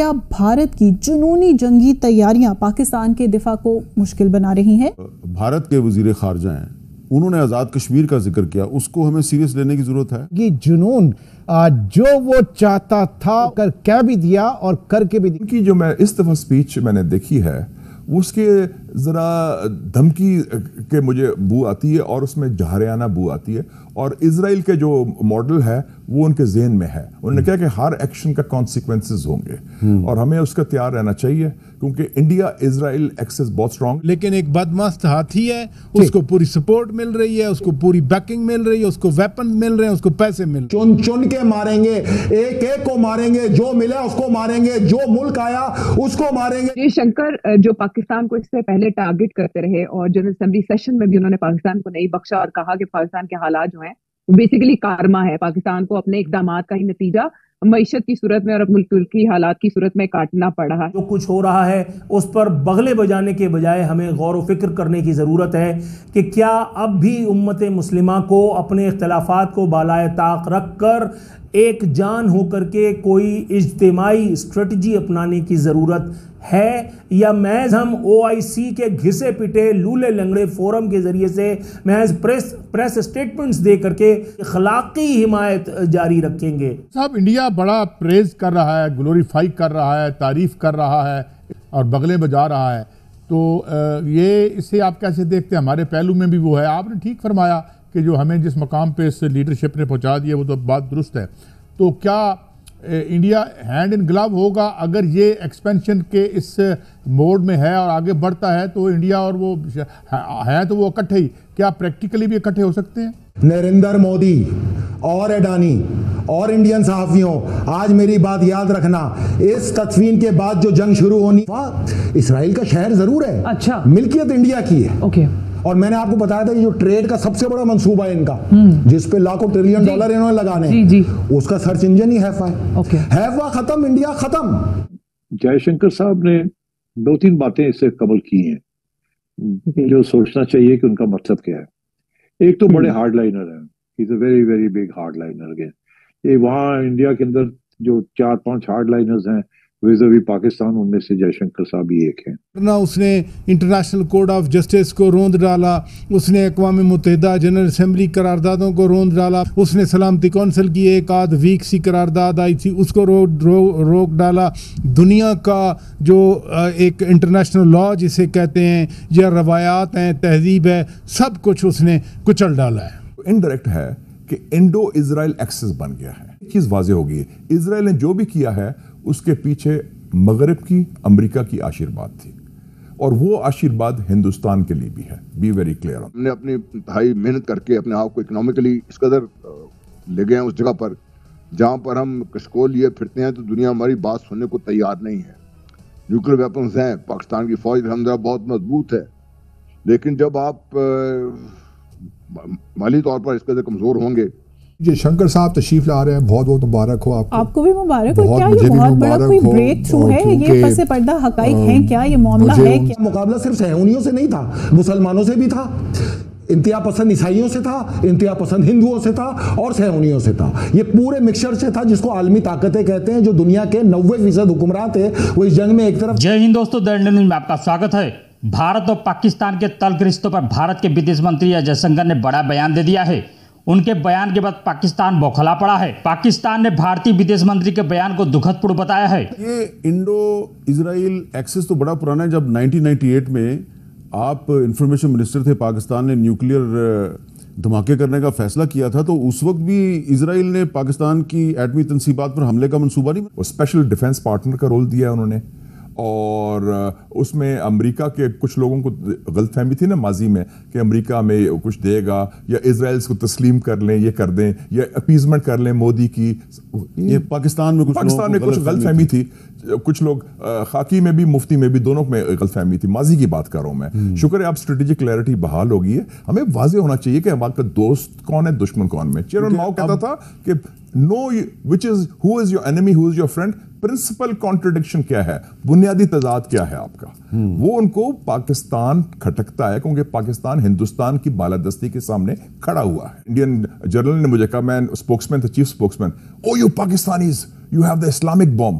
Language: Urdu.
کیا بھارت کی جنونی جنگی تیاریاں پاکستان کے دفاع کو مشکل بنا رہی ہیں؟ بھارت کے وزیر خارجہ ہیں، انہوں نے آزاد کشمیر کا ذکر کیا، اس کو ہمیں سیریس لینے کی ضرورت ہے۔ یہ جنون جو وہ چاہتا تھا کہہ بھی دیا اور کر کے بھی دیا۔ ان کی جو میں اس دفعہ سپیچ میں نے دیکھی ہے اس کے ذرا دھمکی کے مجھے بو آتی ہے اور اس میں جہریانہ بو آتی ہے، اور اسرائیل کے جو ماڈل ہے وہ ان کے ذہن میں ہے۔ انہوں نے کہا کہ ہر ایکشن کا کانسیکوینسز ہوں گے اور ہمیں اس کا تیار رہنا چاہیے، کیونکہ انڈیا اسرائیل ایکسس بہت سٹرونگ۔ لیکن ایک بدمست ہاتھی ہے، اس کو پوری سپورٹ مل رہی ہے، اس کو پوری بیکنگ مل رہی ہے، اس کو ویپن مل رہے ہیں، اس کو پیسے مل رہے ہیں۔ چن چن کے ماریں گے، ایک ایک کو ماریں گے، جو ملا اس کو ماریں گے، جو ملک آیا اس کو ماریں گے۔ جے شنکر جو پاکستان کو اس سے پہلے ٹارگٹ کرتے رہے اور جنرل اسمبلی سیشن میں بھی انہوں نے پاکستان کو نہیں بخشا اور کہا کہ پاکستان کے حالات جو ہیں بیسیکلی کارما ہے، پاکستان کو اپنے اقدامات کا ہی نتیجہ معیشت کی صورت میں اور ملک کی حالات کی صورت میں کاٹنا پڑ رہا ہے۔ جو کچھ ہو رہا ہے اس پر بغلے بجانے کے بجائے ہمیں غور و فکر کرنے کی ضرورت ہے کہ کیا اب بھی امت مسلمہ کو اپنے اختلافات کو بالائے طاق رکھ کر ایک جان ہو کر کے کوئی اجتماعی اسٹریٹجی اپنانے کی ضرورت ہے، یا محض ہم OIC کے گھسے پٹے لولے لنگڑے فورم کے ذریعے سے محض پریس اسٹیٹمنٹس دے کر کے اخلاقی حمایت جاری رکھیں گے؟ صاحب انڈیا بڑا پریز کر رہا ہے، گلوریفائی کر رہا ہے، تعریف کر رہا ہے اور بغلے بجا رہا ہے، تو یہ اسے آپ کیسے دیکھتے ہیں؟ ہمارے پہلو میں بھی وہ ہے۔ آپ نے ٹھیک فرمایا کہ جو ہمیں جس مقام پہ اس لیڈرشپ نے پہنچا دیا وہ تو بات درست ہے، تو کیا انڈیا ہینڈ ان گلو ہوگا اگر یہ ایکسپینشن کے اس موڈ میں ہے اور آگے بڑھتا ہے؟ تو انڈیا اور وہ ہیں تو وہ اکٹھے ہی، کیا پریکٹیکلی بھی اکٹھے ہو سکتے ہیں؟ نریندر مودی اور اڈانی اور انڈین صحافیوں، آج میری بات یاد رکھنا، اس تدفین کے بعد جو جنگ شروع ہونی، اسرائیل کا شہر ضرور ہے، اچھا ملکیت انڈیا کی ہے، اوکے، اور میں نے آپ کو بتایا تھا کہ جو ٹریڈ کا سب سے بڑا منصوبہ ہے ان کا، جس پہ لاکھوں ٹریلین ڈالر انہوں نے لگانے، اس کا سرچ انجن ہی ہیفا ہے، ہیفا ختم، انڈیا ختم۔ جے شنکر صاحب نے 2-3 باتیں اس سے قبل کی ہیں جو سوچنا چاہیے کہ ان کا مطلب کیا ہے۔ ایک تو بڑے ہارڈ لائنر ہیں، he's a very very big hard liner again۔ یہ وہاں انڈیا کے اندر جو 4-5 ہارڈ لائنرز ہیں ویزاوی پاکستان، ان میں سے جے شنکر صاحب بھی ایک ہیں۔ اس نے انٹرنیشنل کورٹ آف جسٹس کو روند ڈالا، اس نے اقوام متحدہ جنرل اسمبلی قراردادوں کو روند ڈالا، اس نے سلامتی کونسل کی ایک آدھ ویک سی قرارداد آئی تھی اس کو روک ڈالا، دنیا کا جو ایک انٹرنیشنل لا جسے کہتے ہیں یا روایات ہیں، تہذیب ہے، سب کچھ اس نے کچل ڈالا ہے۔ انڈائریکٹ ہے کہ انڈو اسرائیل ایکسس بن گیا ہے۔ ایک چیز واضح ہوگی ہے، اسرائیل نے جو بھی کیا ہے اس کے پیچھے مغرب کی، امریکہ کی آشیرواد تھی، اور وہ آشیرواد ہندوستان کے لیے بھی ہے۔ Be very clear. ہم نے اپنی انتہائی محنت کر کے اپنے آپ کو اکنامکلی اس قدر لے گئے ہیں اس جگہ پر جہاں پر ہم کشکول لیے پھرتے ہیں تو دنیا ہماری بات سننے کو تیار نہیں ہے۔ نیوکلیر ویپنز ہیں، پاکستان کی فوج الحمدللہ بہت مضبوط ہے، لیکن جب آپ مالی طور پر اس قدر کمزور ہوں گے۔ جی شنکر صاحب تشریف لا رہے ہیں، بہت بہت مبارک ہو آپ کو بھی مبارک ہو۔ کیا یہ بہت بڑا کوئی بریک تھرو ہے؟ یہ پس پردہ حقائق ہیں کیا؟ یہ معاملہ ہے کیا؟ مقابلہ صرف صہیونیوں سے نہیں تھا، مسلمانوں سے بھی تھا، انتہا پسند عیسائیوں سے تھا، انتہا پسند ہندوؤں سے تھا اور صہیونیوں سے تھا۔ یہ پورے مکسچر سے تھا جس کو عالمی طاقتیں کہتے ہیں، جو دنیا کے 90% حکمران تھے وہ اس جنگ میں ایک طرف۔ جے ہند دوستو، دی انڈین نیوز میں آپ کا سواگت ہے۔ بھارت اور پاکستان کے تلخ رشتوں پر بھارت کے ویدیش منتری جے شنکر نے بڑا بیان دے دیا ہے۔ ان کے بیان کے بعد پاکستان بوکھلا پڑا ہے۔ پاکستان نے بھارتی ویدیش منتری کے بیان کو دکھد پور بتایا ہے۔ یہ انڈو اسرائیل ایکسس تو بڑا پرانا ہے۔ جب 1998 میں آپ انفارمیشن منسٹر تھے، پاکستان نے نیوکلیئر دھماکے کرنے کا فیصلہ کیا تھا، تو اس وقت بھی اسرائیل نے پاکستان کی ایٹمی تنصیبات پر حملے کا منصوبہ نہیں، وہ اسپیشل ڈیفنس پارٹنر کا رول دیا ہے انہوں نے، اور اس میں امریکہ کے کچھ لوگوں کو غلط فہمی تھی نا ماضی میں کہ امریکہ میں کچھ دے گا یا اسرائیل کو تسلیم کر لیں، یہ کر دیں یا اپیزمنٹ کر لیں مودی کی۔ یہ پاکستان میں کچھ غلط فہمی تھی، کچھ لوگ خاکی میں بھی مفتی میں بھی دونوں میں غلط فہمی تھی، ماضی کی بات کر رہا ہوں میں۔ شکر ہے اب اسٹریٹجک کلیئرٹی بحال ہو گئی ہے۔ ہمیں واضح ہونا چاہیے کہ ہمارا دوست کون ہے، دشمن کون میں۔ چیئرمین ماؤ کہتا تھا کہ know which is who is your enemy, who is your friend. Principal contradiction کیا ہے، بنیادی تضاد کیا ہے آپ کا، وہ ان کو پاکستان کھٹکتا ہے کیونکہ پاکستان ہندوستان کی بالادستی کے سامنے کھڑا ہوا ہے۔ انڈین جرنل نے مجھے کہا، میں اسپوکسمین تھا، chief spokesman, O you Pakistanis you have the Islamic bomb.